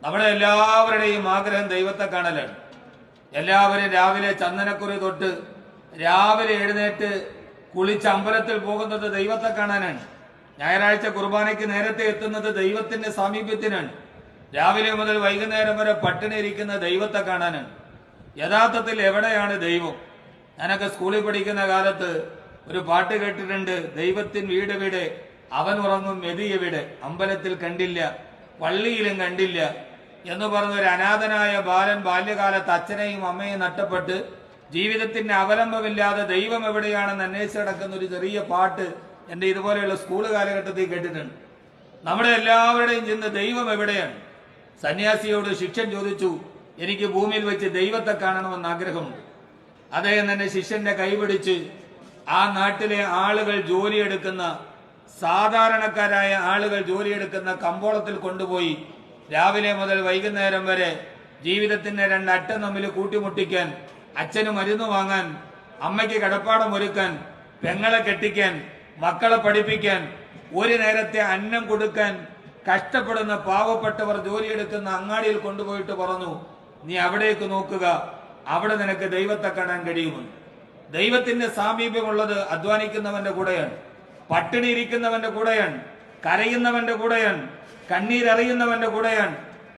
നമ്മുടെ എല്ലാവരുടെയും ആഗ്രഹം ദൈവത്തെ കാണലാണ്. എല്ലാവരും രാവിലെ ചന്ദനക്കുറി തൊട്ട് രാവിലെ എഴുന്നേറ്റ് കുളിച്ച് അമ്പലത്തിൽ പോകുന്നത് ദൈവത്തെ കാണാനാണ്. ഞായറാഴ്ച കുർബാനയ്ക്ക് നേരത്തെ എത്തുന്നത് ദൈവത്തിന്റെ സാമീപ്യത്തിനാണ്. രാവിലെ മുതൽ വൈകുന്നേരം വരെ പട്ടിണി ഇരിക്കുന്ന ദൈവത്തെ കാണാനാണ്. യഥാർത്ഥത്തിൽ എവിടെയാണ് ദൈവം? ഞാനൊക്കെ സ്കൂളിൽ പഠിക്കുന്ന കാലത്ത് ഒരു പാട്ട് കേട്ടിട്ടുണ്ട്. ദൈവത്തിൻ വീട് വീട് അവൻ ഉറങ്ങും മെതി എവിടെ, അമ്പലത്തിൽ കണ്ടില്ല പള്ളിയിലും കണ്ടില്ല എന്ന് പറഞ്ഞ ഒരു അനാഥനായ ബാലൻ ബാല്യകാലത്ത് അച്ഛനെയും അമ്മയെയും നഷ്ടപ്പെട്ട് ജീവിതത്തിന്റെ അവലംബമില്ലാതെ ദൈവം എവിടെയാണെന്ന് അന്വേഷിച്ച് നടക്കുന്ന ഒരു ചെറിയ പാട്ട് എൻ്റെ ഇതുപോലെയുള്ള സ്കൂൾ കാലഘട്ടത്തിൽ കേട്ടിട്ടുണ്ട്. നമ്മുടെ എല്ലാവരുടെയും ചിന്ത ദൈവം എവിടെയാണ്? സന്യാസിയോട് ശിഷ്യൻ ചോദിച്ചു, എനിക്ക് ഭൂമിയിൽ വെച്ച് ദൈവത്തെ കാണണമെന്ന് ആഗ്രഹമുണ്ട്. അദ്ദേഹം തന്നെ ശിഷ്യന്റെ കൈപിടിച്ച് ആ നാട്ടിലെ ആളുകൾ ജോലിയെടുക്കുന്ന, സാധാരണക്കാരായ ആളുകൾ ജോലിയെടുക്കുന്ന കമ്പോളത്തിൽ കൊണ്ടുപോയി രാവിലെ മുതൽ വൈകുന്നേരം വരെ ജീവിതത്തിന്റെ രണ്ടറ്റം തമ്മിൽ കൂട്ടിമുട്ടിക്കാൻ, അച്ഛന് മരുന്ന് വാങ്ങാൻ, അമ്മയ്ക്ക് കിടപ്പാടം ഒരുക്കാൻ, പെങ്ങളെ കെട്ടിക്കാൻ, മക്കളെ പഠിപ്പിക്കാൻ, ഒരു നേരത്തെ അന്നം കൊടുക്കാൻ കഷ്ടപ്പെടുന്ന പാവപ്പെട്ടവർ ജോലിയെടുക്കുന്ന അങ്ങാടിയിൽ കൊണ്ടുപോയിട്ട് പറഞ്ഞു, നീ അവിടേക്ക് നോക്കുക, അവിടെ നിനക്ക് ദൈവത്തെ കാണാൻ കഴിയുമെന്ന്. ദൈവത്തിന്റെ സാമീപ്യമുള്ളത് അധ്വാനിക്കുന്നവന്റെ കൂടെയാണ്, പട്ടിണി ഇരിക്കുന്നവന്റെ കൂടെയാണ്, കരയുന്നവന്റെ കൂടെയാണ്, കണ്ണീരറിയുന്നവന്റെ കൂടെയാണ്.